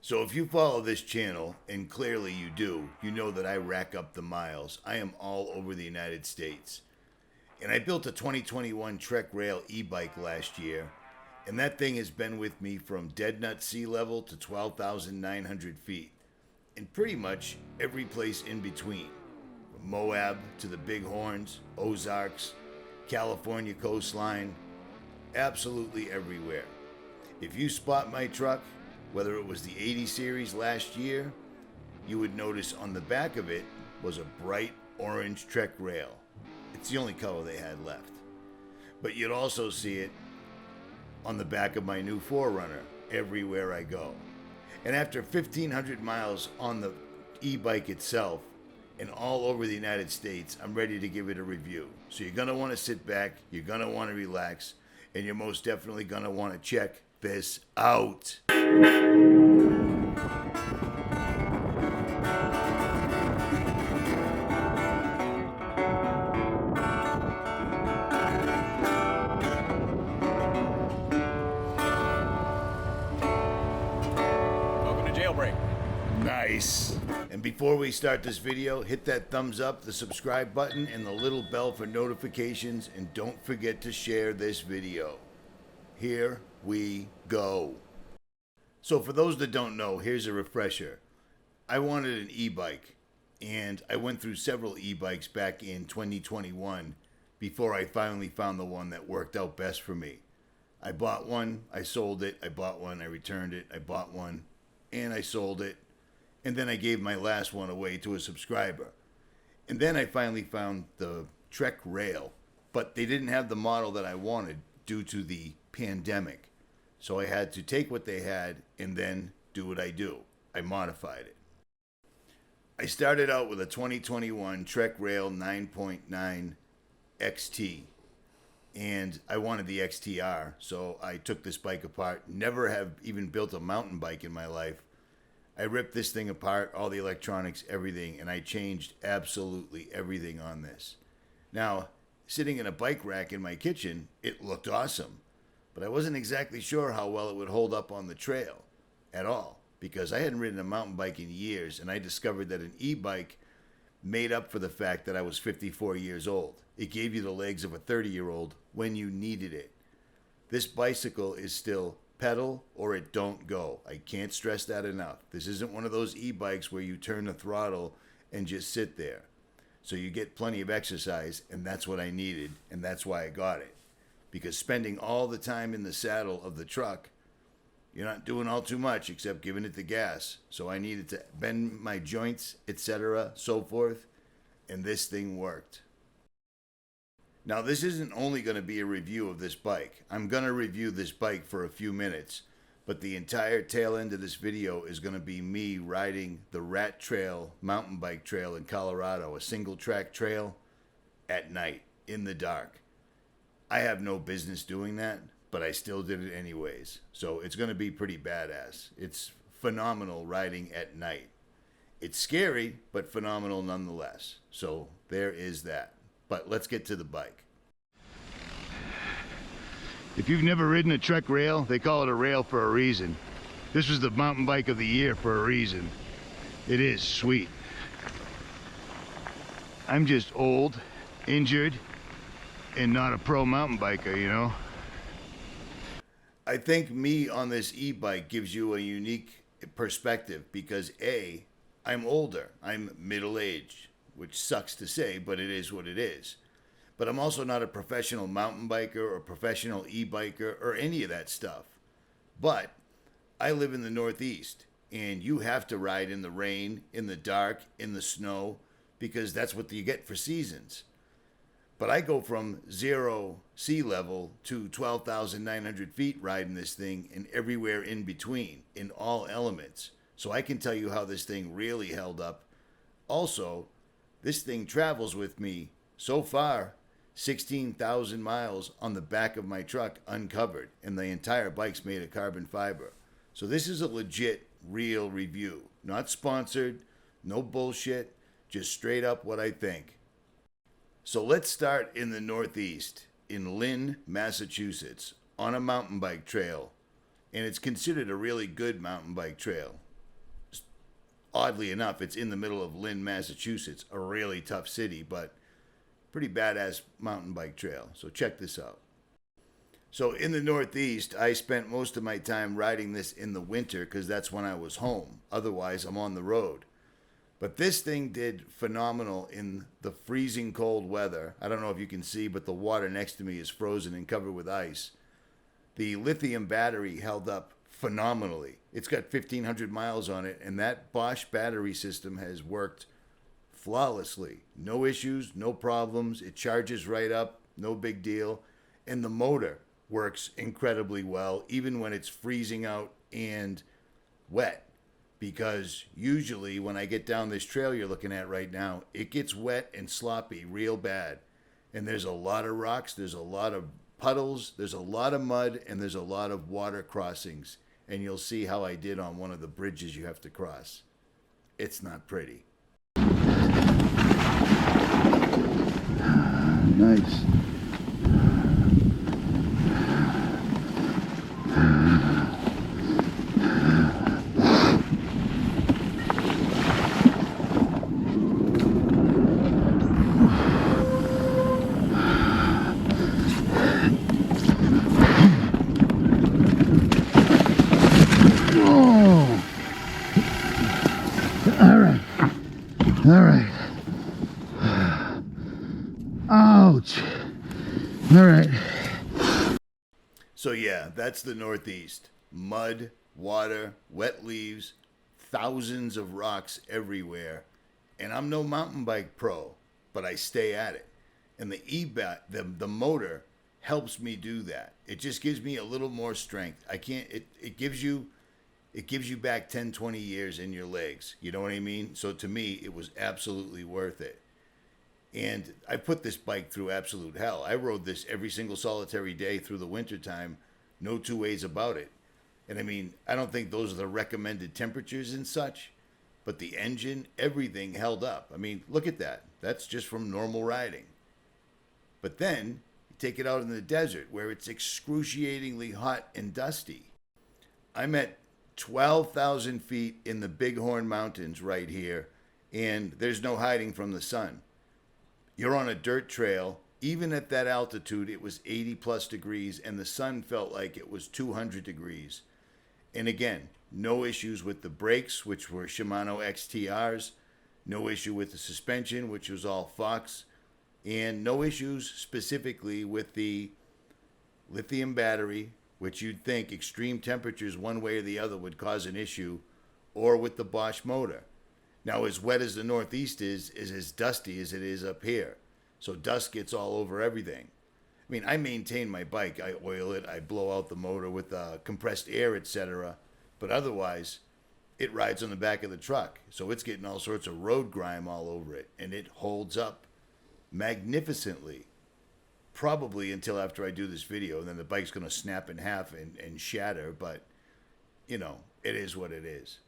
So if you follow this channel, and clearly you do, you know that I rack up the miles. I am all over the United States. And I built a 2021 Trek Rail e-bike last year, and that thing has been with me from dead nut sea level to 12,900 feet, and pretty much every place in between. From Moab to the Bighorns, Ozarks, California coastline, absolutely everywhere. If you spot my truck, whether it was the 80 series last year, you would notice on the back of it was a bright orange Trek Rail. It's the only color they had left. But you'd also see it on the back of my new 4Runner everywhere I go. And after 1,500 miles on the e-bike itself and all over the United States, I'm ready to give it a review. So you're going to want to sit back, you're going to want to relax, and you're most definitely going to want to check this out. Welcome to JailBreak. Nice. And before we start this video, hit that thumbs up, the subscribe button, and the little bell for notifications, and don't forget to share this video. Here we go. So for those that don't know, here's a refresher. I wanted an e-bike, and I went through several e-bikes back in 2021 before I finally found the one that worked out best for me. I bought one, I sold it, I bought one, I returned it, I bought one, and I sold it, and then I gave my last one away to a subscriber. And then I finally found the Trek Rail, but they didn't have the model that I wanted due to the pandemic. So I had to take what they had and then do what I do. I modified it. I started out with a 2021 Trek Rail 9.9 XT, and I wanted the XTR, so I took this bike apart. Never have even built a mountain bike in my life. I ripped this thing apart, all the electronics, everything, and I changed absolutely everything on this. Now, sitting in a bike rack in my kitchen, it looked awesome, but I wasn't exactly sure how well it would hold up on the trail at all, because I hadn't ridden a mountain bike in years, and I discovered that an e-bike made up for the fact that I was 54 years old. It gave you the legs of a 30-year-old when you needed it. This bicycle is still pedal or it don't go. I can't stress that enough. This isn't one of those e-bikes where you turn the throttle and just sit there. So you get plenty of exercise, and that's what I needed, and that's why I got it. Because spending all the time in the saddle of the truck, you're not doing all too much except giving it the gas. So I needed to bend my joints, etc., so forth, and this thing worked. Now, this isn't only going to be a review of this bike. I'm going to review this bike for a few minutes, but the entire tail end of this video is going to be me riding the Rat Trail mountain bike trail in Colorado, a single track trail at night in the dark. I have no business doing that, but I still did it anyways. So it's going to be pretty badass. It's phenomenal riding at night. It's scary, but phenomenal nonetheless. So there is that. But let's get to the bike. If you've never ridden a Trek Rail, they call it a rail for a reason. This was the mountain bike of the year for a reason. It is sweet. I'm just old, injured, and not a pro mountain biker, you know? I think me on this e-bike gives you a unique perspective because A, I'm older, I'm middle-aged, which sucks to say, but it is what it is. But I'm also not a professional mountain biker or professional e-biker or any of that stuff. But I live in the Northeast, and you have to ride in the rain, in the dark, in the snow, because that's what you get for seasons. But I go from 0 sea level to 12,900 feet riding this thing and everywhere in between, in all elements. So I can tell you how this thing really held up. Also, this thing travels with me so far 16,000 miles on the back of my truck uncovered, and the entire bike's made of carbon fiber. So this is a legit, real review. Not sponsored, no bullshit, just straight up what I think. So let's start in the Northeast, in Lynn, Massachusetts, on a mountain bike trail. And it's considered a really good mountain bike trail. Oddly enough, it's in the middle of Lynn, Massachusetts, a really tough city, but pretty badass mountain bike trail. So check this out. So in the Northeast, I spent most of my time riding this in the winter because that's when I was home. Otherwise, I'm on the road. But this thing did phenomenal in the freezing cold weather. I don't know if you can see, but the water next to me is frozen and covered with ice. The lithium battery held up phenomenally. It's got 1,500 miles on it, and that Bosch battery system has worked flawlessly. No issues, no problems. It charges right up, no big deal. And the motor works incredibly well, even when it's freezing out and wet. Because usually when I get down this trail you're looking at right now, it gets wet and sloppy real bad. And there's a lot of rocks, there's a lot of puddles, there's a lot of mud, and there's a lot of water crossings. And you'll see how I did on one of the bridges you have to cross. It's not pretty. Nice. All right. Ouch. All right. So yeah, that's the Northeast. Mud, water, wet leaves, thousands of rocks everywhere. And I'm no mountain bike pro, but I stay at it. And the EBIKE, the motor helps me do that. It just gives me a little more strength. It gives you back 10, 20 years in your legs. You know what I mean? So to me, it was absolutely worth it. And I put this bike through absolute hell. I rode this every single solitary day through the wintertime. No two ways about it. And I mean, I don't think those are the recommended temperatures and such, but the engine, everything held up. I mean, look at that. That's just from normal riding. But then you take it out in the desert where it's excruciatingly hot and dusty. I'm at 12,000 feet in the Bighorn Mountains right here, and there's no hiding from the sun. You're on a dirt trail. Even at that altitude, it was 80 plus degrees, and the sun felt like it was 200 degrees. And again, no issues with the brakes, which were Shimano XTRs, no issue with the suspension, which was all Fox, and no issues specifically with the lithium battery, which you'd think extreme temperatures one way or the other would cause an issue, or with the Bosch motor. Now, as wet as the Northeast is as dusty as it is up here. So dust gets all over everything. I mean, I maintain my bike. I oil it. I blow out the motor with compressed air, etc. But otherwise, it rides on the back of the truck. So it's getting all sorts of road grime all over it. And it holds up magnificently. Probably until after I do this video. And then the bike's going to snap in half and shatter. But, you know, it is what it is.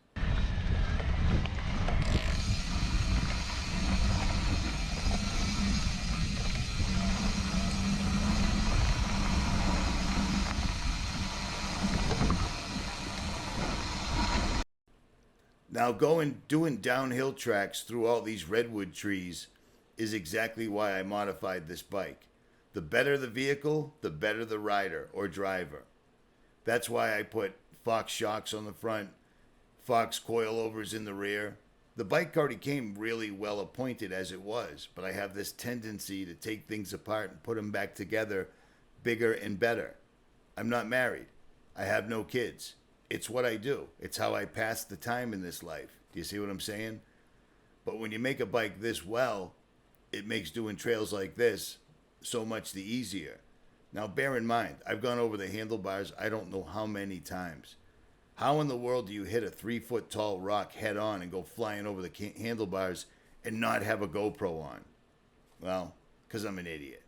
Now doing downhill tracks through all these redwood trees is exactly why I modified this bike. The better the vehicle, the better the rider or driver. That's why I put Fox shocks on the front, Fox coilovers in the rear. The bike already came really well appointed as it was, but I have this tendency to take things apart and put them back together bigger and better. I'm not married. I have no kids. It's what I do. It's how I pass the time in this life. Do you see what I'm saying? But when you make a bike this well, it makes doing trails like this so much the easier. Now, bear in mind, I've gone over the handlebars I don't know how many times. How in the world do you hit a 3-foot tall rock head on and go flying over the handlebars and not have a GoPro on? Well, because I'm an idiot.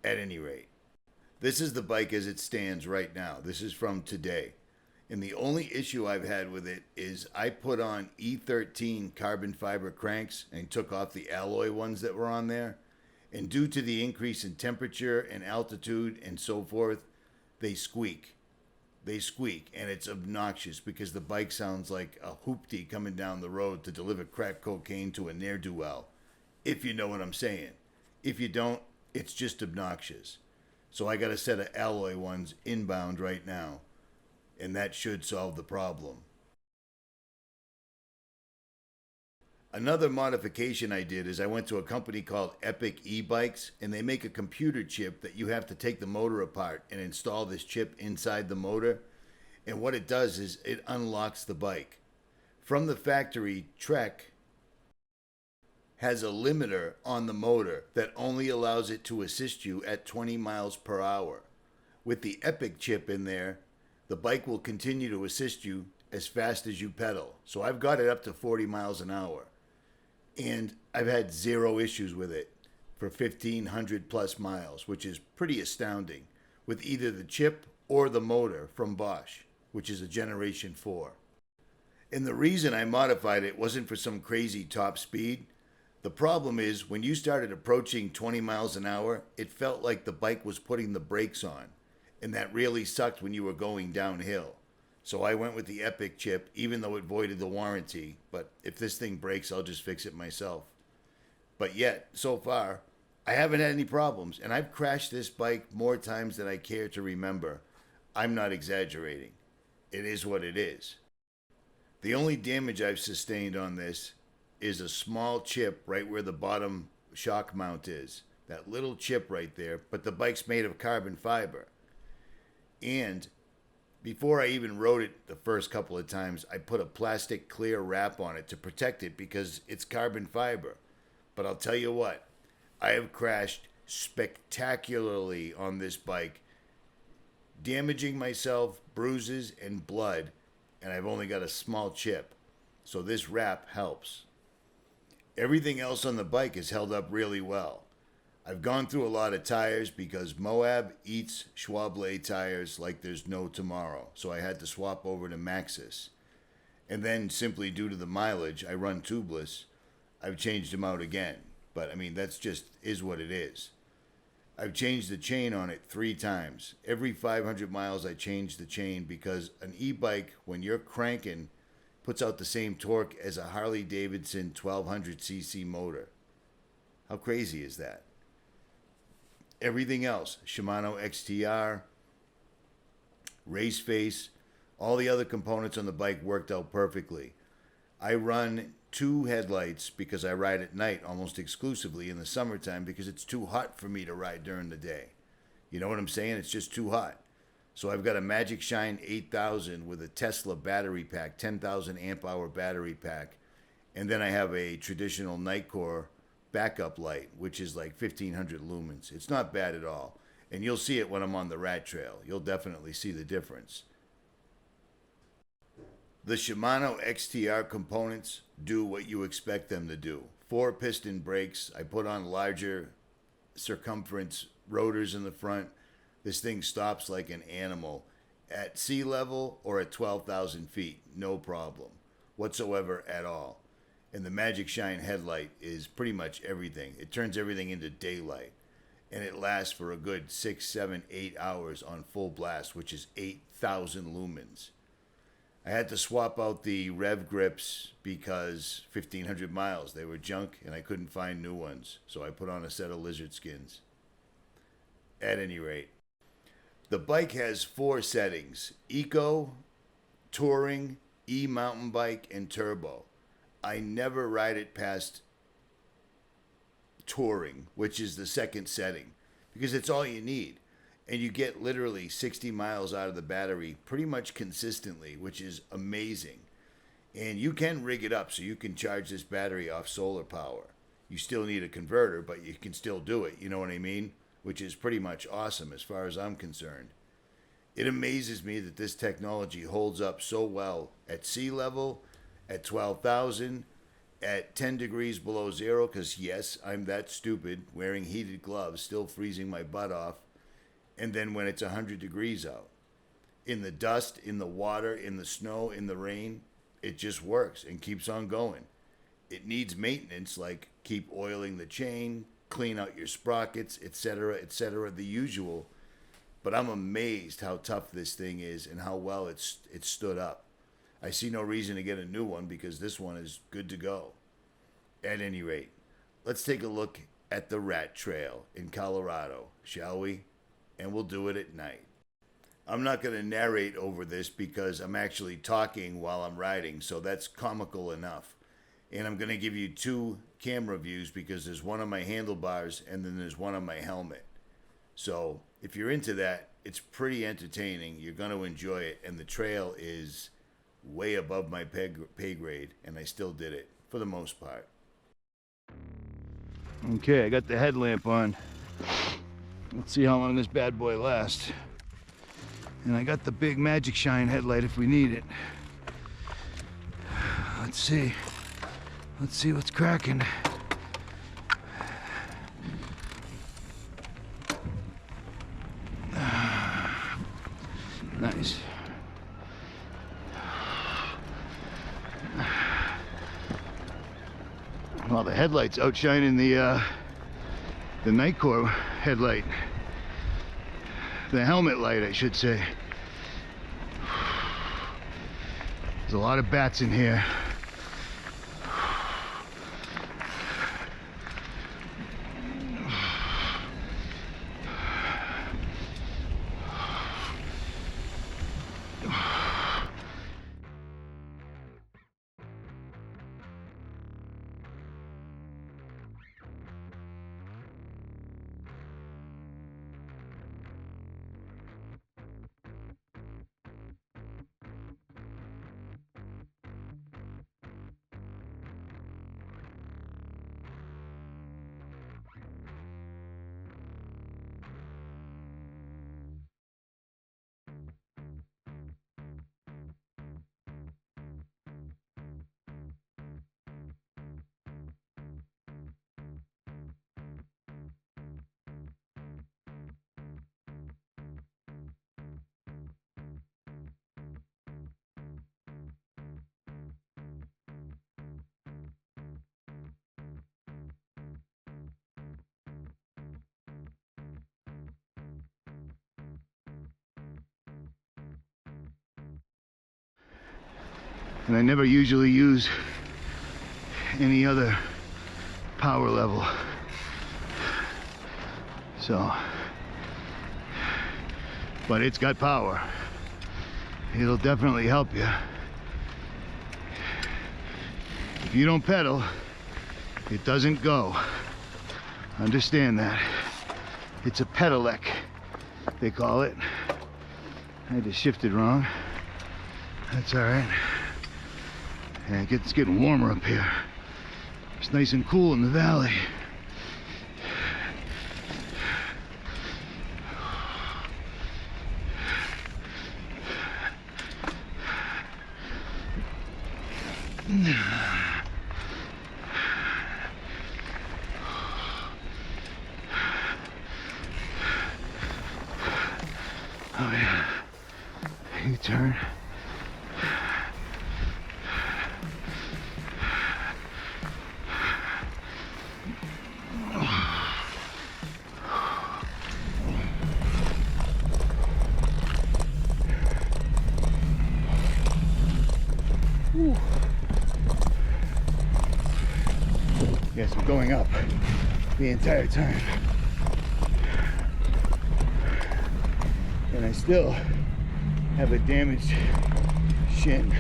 At any rate, this is the bike as it stands right now. This is from today. And the only issue I've had with it is I put on E13 carbon fiber cranks and took off the alloy ones that were on there. And due to the increase in temperature and altitude and so forth, they squeak. They squeak, and it's obnoxious because the bike sounds like a hoopty coming down the road to deliver crack cocaine to a ne'er-do-well, if you know what I'm saying. If you don't, it's just obnoxious. So I got a set of alloy ones inbound right now, and that should solve the problem. Another modification I did is I went to a company called EBIKE e-bikes, and they make a computer chip that you have to take the motor apart and install this chip inside the motor. And what it does is it unlocks the bike. From the factory, Trek has a limiter on the motor that only allows it to assist you at 20 miles per hour. With the EBIKE chip in there, the bike will continue to assist you as fast as you pedal. So I've got it up to 40 miles an hour. And I've had zero issues with it for 1,500 plus miles, which is pretty astounding, with either the chip or the motor from Bosch, which is a Generation 4. And the reason I modified it wasn't for some crazy top speed. The problem is when you started approaching 20 miles an hour, it felt like the bike was putting the brakes on, and that really sucked when you were going downhill. So I went with the EBIKE chip, even though it voided the warranty. But if this thing breaks, I'll just fix it myself. But yet, so far, I haven't had any problems. And I've crashed this bike more times than I care to remember. I'm not exaggerating. It is what it is. The only damage I've sustained on this is a small chip right where the bottom shock mount is. That little chip right there. But the bike's made of carbon fiber. And before I even rode it the first couple of times, I put a plastic clear wrap on it to protect it because it's carbon fiber. But I'll tell you what, I have crashed spectacularly on this bike, damaging myself, bruises, and blood, and I've only got a small chip. So this wrap helps. Everything else on the bike has held up really well. I've gone through a lot of tires because Moab eats Schwab tires like there's no tomorrow. So I had to swap over to Maxxis. And then simply due to the mileage, I run tubeless. I've changed them out again. But I mean, that's just is what it is. I've changed the chain on it 3 times. Every 500 miles I change the chain because an e-bike, when you're cranking, puts out the same torque as a Harley Davidson 1200cc motor. How crazy is that? Everything else, Shimano XTR, race face, all the other components on the bike worked out perfectly. I run 2 headlights because I ride at night almost exclusively in the summertime because it's too hot for me to ride during the day. You know what I'm saying? It's just too hot. So I've got a Magic Shine 8000 with a Tesla battery pack, 10,000 amp hour battery pack. And then I have a traditional Nightcore backup light, which is like 1,500 lumens. It's not bad at all. And you'll see it when I'm on the rat trail. You'll definitely see the difference. The Shimano XTR components do what you expect them to do. 4-piston brakes. I put on larger circumference rotors in the front. This thing stops like an animal at sea level or at 12,000 feet. No problem whatsoever at all. And the Magic Shine headlight is pretty much everything. It turns everything into daylight. And it lasts for a good 6, 7, 8 hours on full blast, which is 8,000 lumens. I had to swap out the rev grips because 1,500 miles, they were junk and I couldn't find new ones. So I put on a set of lizard skins. At any rate, the bike has 4 settings: Eco, Touring, E-mountain bike, and Turbo. I never ride it past Touring, which is the second setting, because it's all you need. And you get literally 60 miles out of the battery pretty much consistently, which is amazing. And you can rig it up so you can charge this battery off solar power. You still need a converter, but you can still do it, you know what I mean? Which is pretty much awesome as far as I'm concerned. It amazes me that this technology holds up so well at sea level, at 12,000, at 10 degrees below zero, because yes, I'm that stupid, wearing heated gloves, still freezing my butt off, and then when it's 100 degrees out. In the dust, in the water, in the snow, in the rain, it just works and keeps on going. It needs maintenance, like keep oiling the chain, clean out your sprockets, etc., the usual. but I'm amazed how tough this thing is and how well it's stood up. I see no reason to get a new one because this one is good to go. At any rate, let's take a look at the Rat Trail in Colorado, shall we? And we'll do it at night. I'm not going to narrate over this because I'm actually talking while I'm riding, so that's comical enough. And I'm going to give you two camera views because there's one on my handlebars and then there's one on my helmet. So if you're into that, it's pretty entertaining. You're going to enjoy it, and the trail is way above my pay grade, and I still did it for the most part. Okay, I got the headlamp on. Let's see how long this bad boy lasts. And I got the big Magic Shine headlight if we need it. Let's see. Let's see what's cracking. Nice. Well, the headlight's outshining the Nightcore headlight. The helmet light, I should say. There's a lot of bats in here. And I never usually use any other power level. So, but it's got power. It'll definitely help you. If you don't pedal, it doesn't go. Understand that. It's a pedelec, they call it. I just shifted wrong. That's all right. And it's getting warmer up here. It's nice and cool in the valley. Oh yeah. You turn. Yes, I'm going up the entire time. And I still have a damaged shin.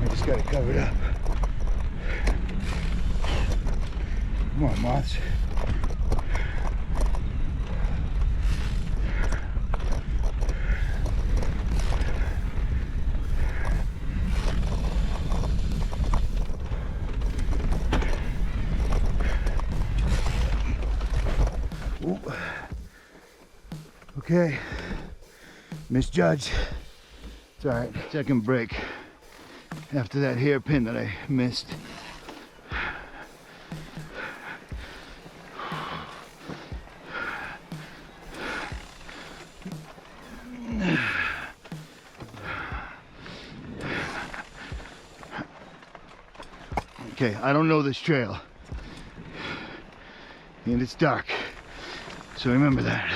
I just got it covered up. Come on, moths. Ooh. Okay, misjudged. It's all right, second break after that hairpin that I missed. Okay, I don't know this trail, and it's dark. So remember that.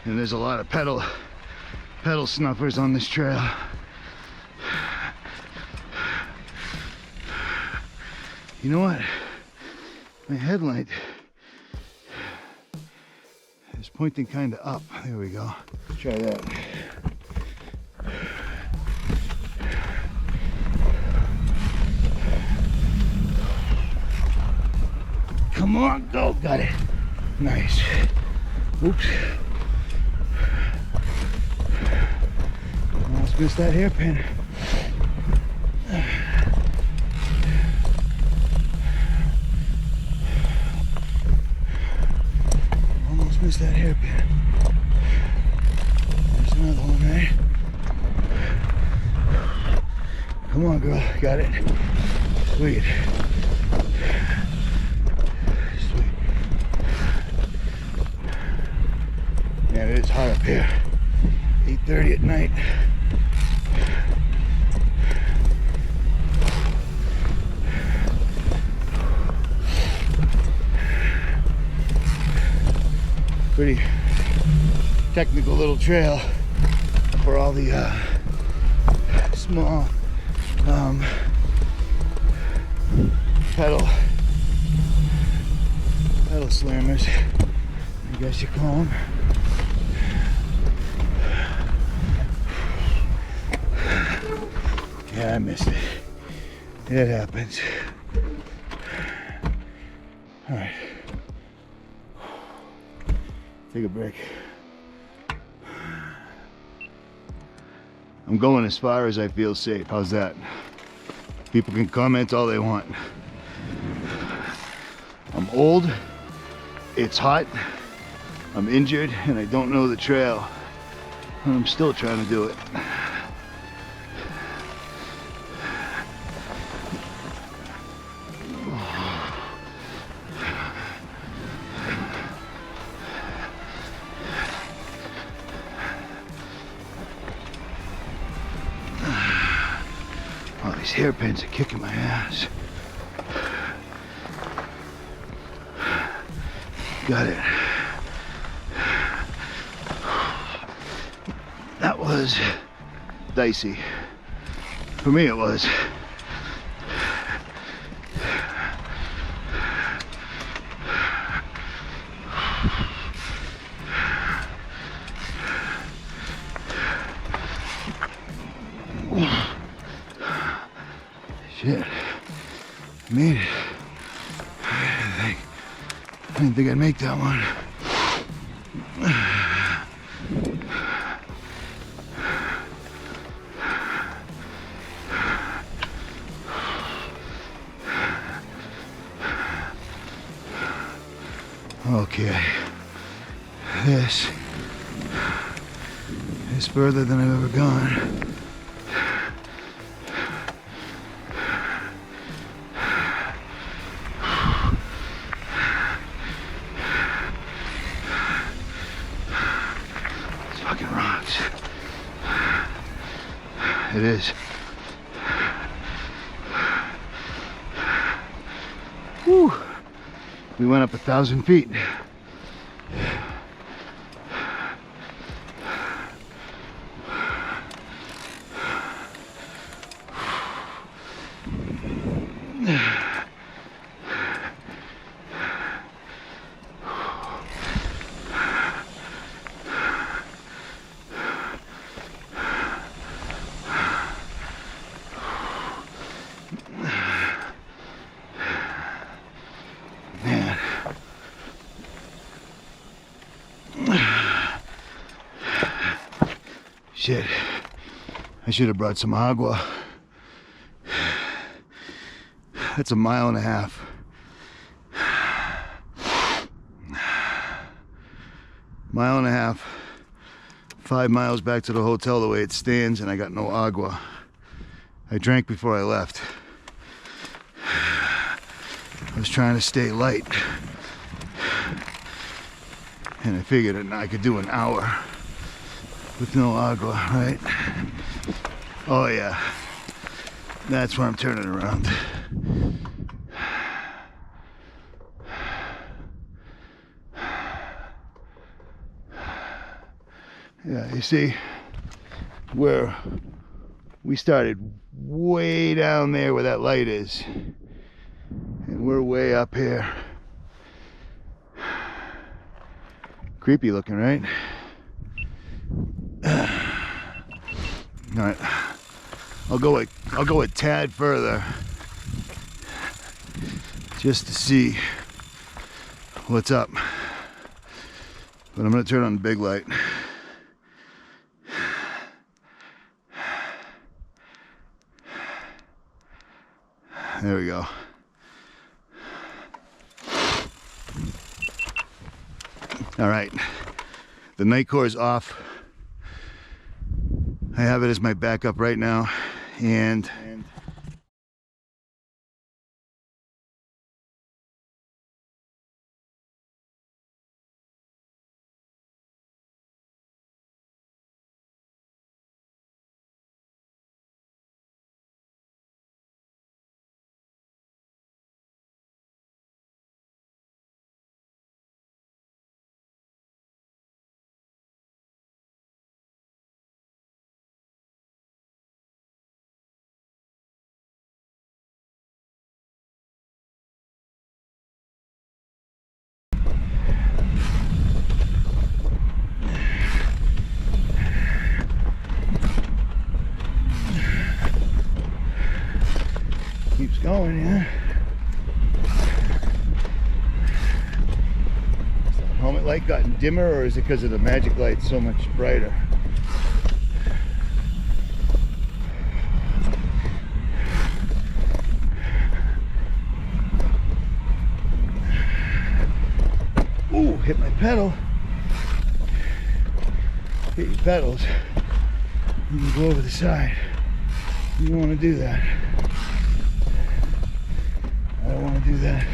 And there's a lot of pedal snuffers on this trail. You know what? My headlight is pointing kind of up. There we go. Let's try that. Come on, go. Got it. Nice. Oops. Almost missed that hairpin. Almost missed that hairpin. There's another one, right? Come on, girl. Got it. Sweet. Sweet. Man, it is hot up here. 8:30 at night. Pretty technical little trail for all the small pedal slammers, I guess you call them. Yeah, I missed it. It happens. All right. Take a break. I'm going as far as I feel safe. How's that? People can comment all they want. I'm old, it's hot, I'm injured, and I don't know the trail. And I'm still trying to do it. Oh, these hairpins are kicking my ass. Got it. That was dicey. For me it was. Shit. I made it. I didn't think I'd make that one. Okay. This is further than I've ever gone. Fucking rocks. It is. Whew. We went up 1,000 feet. Shit, I should have brought some agua. That's 1.5 miles. 1.5 miles. 5 miles back to the hotel the way it stands, and I got no agua. I drank before I left. I was trying to stay light. And I figured I could do an hour. with no agua, right? Oh yeah, that's where I'm turning around. Yeah, you see where we started way down there where that light is, and we're way up here. Creepy looking, right? All right, I'll go a tad further just to see what's up. But I'm gonna turn on the big light. There we go. All right, the night core is off. I have it as my backup right now, and keeps going, yeah. Has the helmet light gotten dimmer, or is it because of the magic light so much brighter? Ooh, hit my pedal. Hit your pedals. You can go over the side. You don't want to do that. I don't want to do that.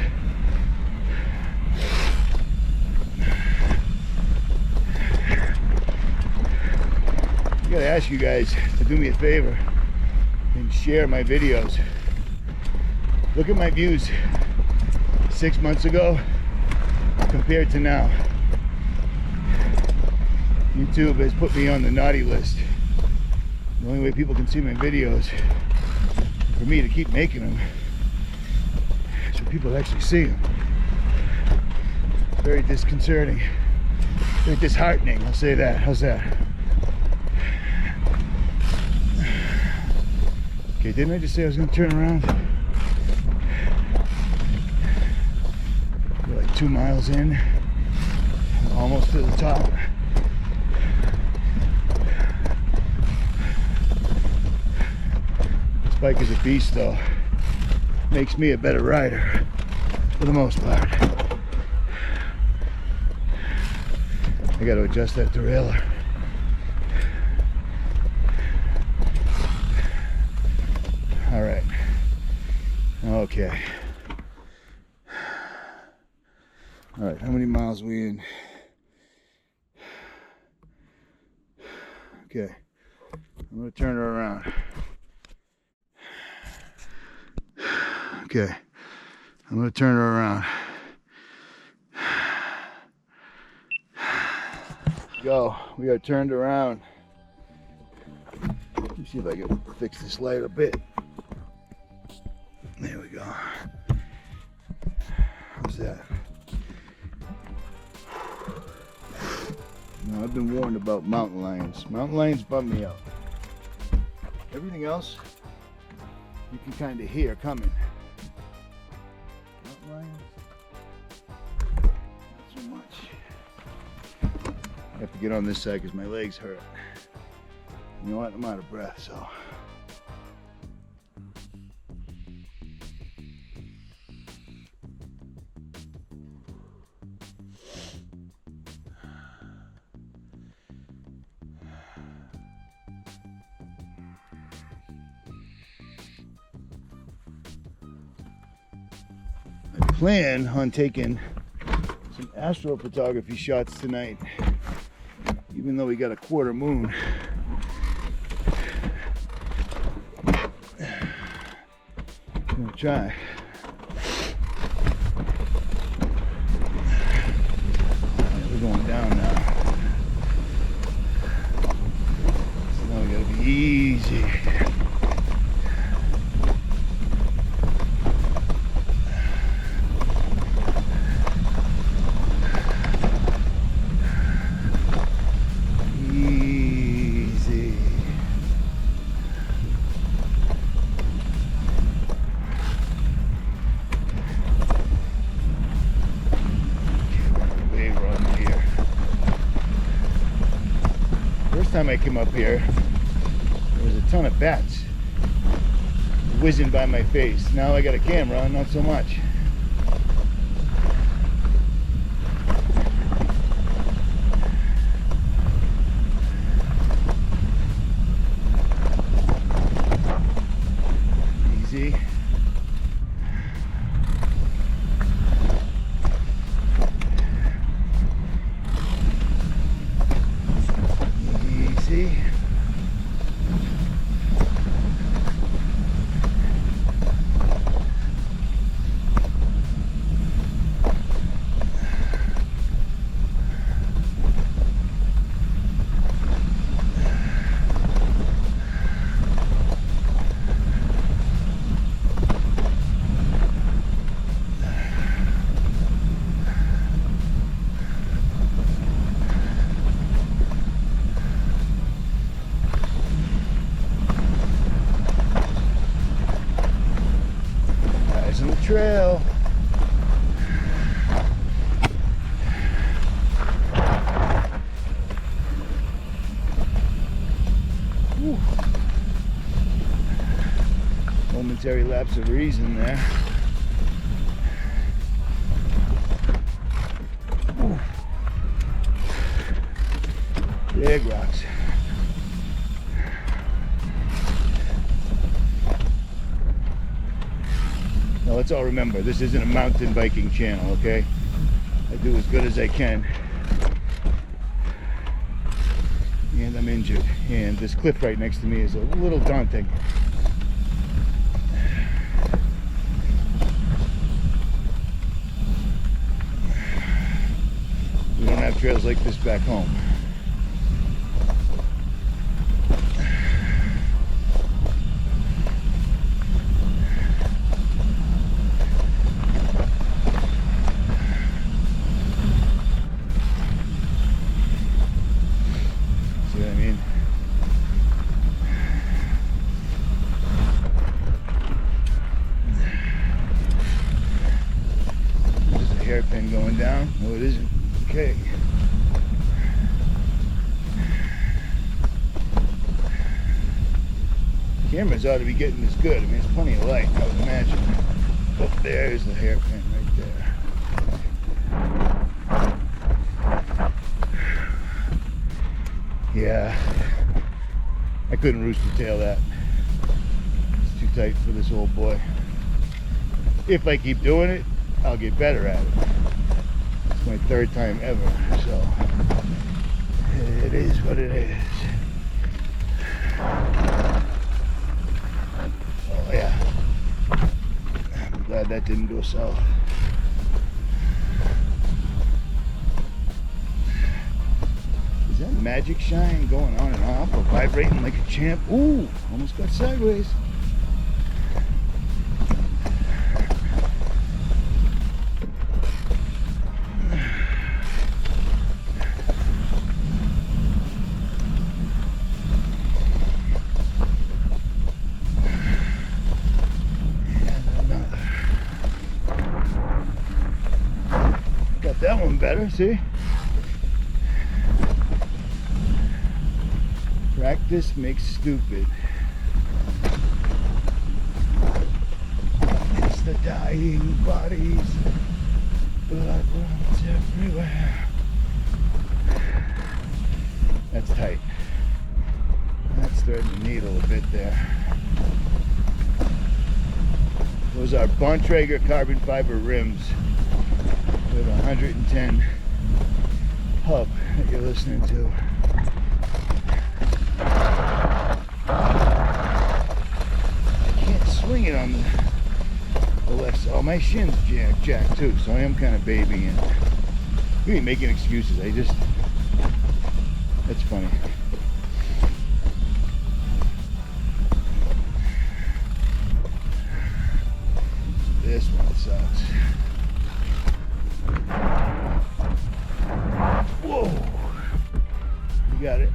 I gotta ask you guys to do me a favor and share my videos. Look at my views 6 months ago compared to now. YouTube has put me on the naughty list. The only way people can see my videos is for me to keep making them, so people actually see them. Very disconcerting, very disheartening, I'll say that. How's that? Okay, didn't I just say I was going to turn around? We're like 2 miles in, almost to the top. This bike is a beast though. Makes me a better rider for the most part. I got to adjust that derailleur. All right. Okay. All right, how many miles are we in? Okay, I'm gonna turn her around. Okay, I'm gonna turn her around. Go, we are turned around. Let me see if I can fix this light a bit. There we go. How's that? Now, I've been warned about mountain lions. Mountain lions bum me out. Everything else, you can kind of hear coming. Mountain lions, not so much. I have to get on this side because my legs hurt. You know what? I'm out of breath, so. Plan on taking some astrophotography shots tonight. You even though we got a quarter moon. I'm gonna try. We're going down now. So now we gotta be easy. Time I came up here, there was a ton of bats whizzing by my face. Now I got a camera, not so much. Easy. Trail. Whew. Momentary lapse of reason there. Whew. Big rocks. Now let's all remember, this isn't a mountain biking channel, okay? I do as good as I can. And I'm injured. And this cliff right next to me is a little daunting. We don't have trails like this back home. Hairpin going down. No, it isn't. Okay. Cameras ought to be getting this good. I mean, there's plenty of light, I would imagine. But there's the hairpin right there. Yeah. I couldn't rooster tail that. It's too tight for this old boy. If I keep doing it, I'll get better at it. It's my third time ever, so it is what it is. Oh yeah. I'm glad that didn't go south. Is that magic shine going on and off or vibrating like a champ? Ooh, almost got sideways. That one better, see? Practice makes stupid. It's the dying bodies. Blood runs everywhere. That's tight. That's threading the needle a bit there. Those are Bontrager carbon fiber rims with 110 hub that you're listening to. swing it on the left side. Oh, my shin's jacked too, so I am kind of babying. You ain't making excuses. That's funny. This one sucks. Whoa! You got it.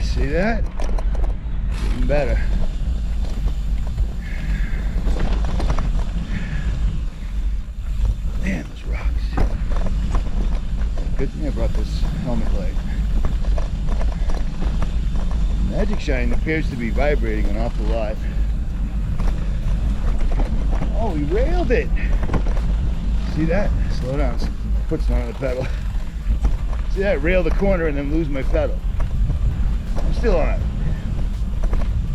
See that? Even better. Man, those rocks. Good thing I brought this helmet light. Magic Shine appears to be vibrating an awful lot. Oh, he railed it. See that? Slow down. Puts it on the pedal. See that? Rail the corner and then lose my pedal. Still on it.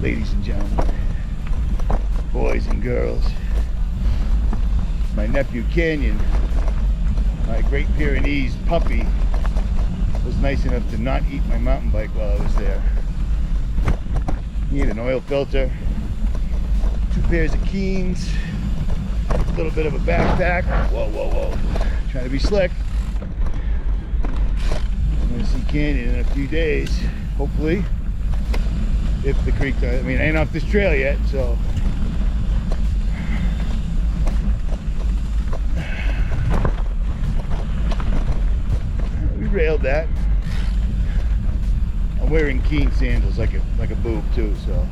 Ladies and gentlemen, boys and girls, my nephew Canyon, my Great Pyrenees puppy, was nice enough to not eat my mountain bike while I was there. He had an oil filter, 2 pairs of Keens, a little bit of a backpack. Whoa, whoa, whoa. Trying to be slick. I'm going to see Canyon in a few days. Hopefully, if the creek does. I mean, I ain't off this trail yet, so. We railed that. I'm wearing Keen sandals like a boob too, so.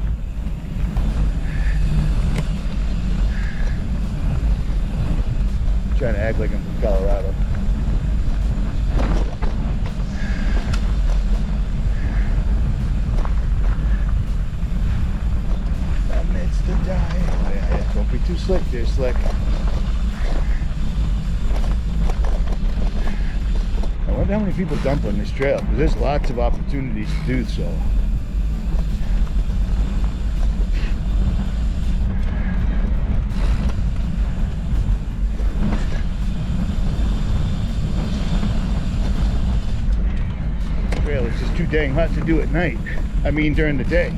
I'm trying to act like I'm from Colorado. Don't be too slick there, Slick. I wonder how many people dump on this trail, because there's lots of opportunities to do so. The trail is just too dang hot to do at night. I mean, during the day.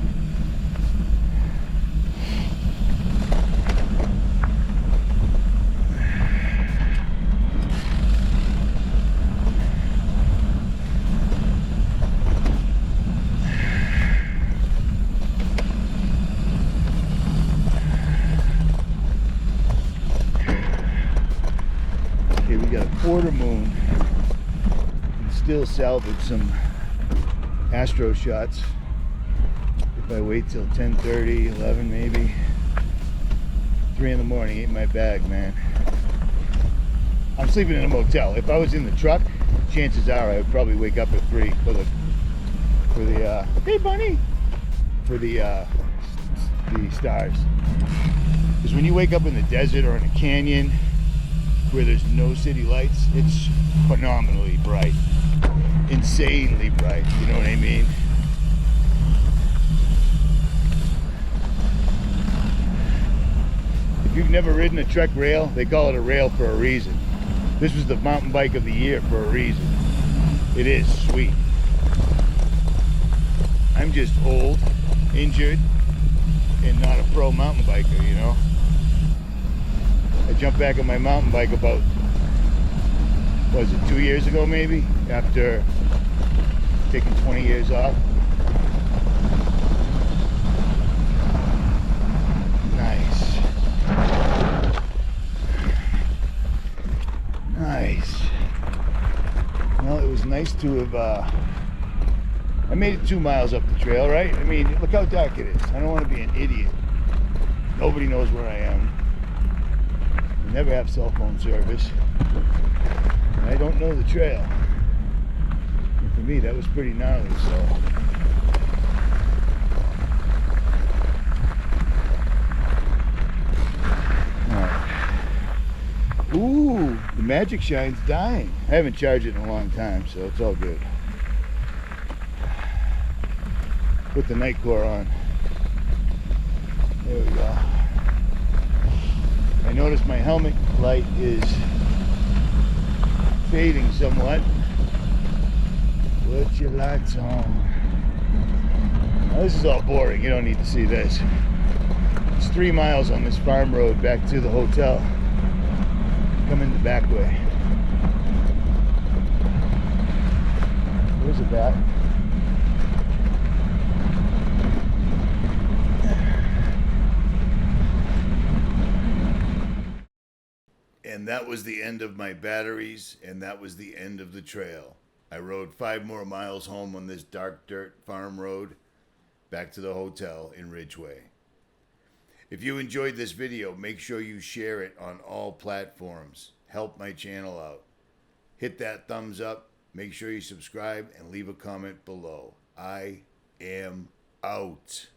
Quarter moon, and still salvage some astro shots if I wait till 10:30, 11 maybe. 3 in the morning, ain't my bag, man. I'm sleeping in a motel. If I was in the truck, chances are I would probably wake up at 3 for the hey bunny, for the stars. Because when you wake up in the desert or in a canyon where there's no city lights, it's phenomenally bright, insanely bright, you know what I mean? If you've never ridden a Trek rail, they call it a rail for a reason. This was the mountain bike of the year for a reason. It is sweet. I'm just old, injured, and not a pro mountain biker, you know? I jumped back on my mountain bike about, what was it, 2 years ago maybe? After taking 20 years off. Nice. Nice. Well, it was nice to have, I made it 2 miles up the trail, right? I mean, look how dark it is. I don't want to be an idiot. Nobody knows where I am. I never have cell phone service. And I don't know the trail. And for me, that was pretty gnarly, so. Alright. Ooh, The Magic Shine's dying. I haven't charged it in a long time, so it's all good. Put the night core on. There we go. I noticed my helmet light is fading somewhat. Put your lights on. Now, this is all boring. You don't need to see this. It's 3 miles on this farm road back to the hotel. Come in the back way. There's a bat. And that was the end of my batteries, and that was the end of the trail. I rode 5 more miles home on this dark dirt farm road back to the hotel in Ridgeway. If you enjoyed this video, make sure you share it on all platforms. Help my channel out. Hit that thumbs up, make sure you subscribe, and leave a comment below. I am out.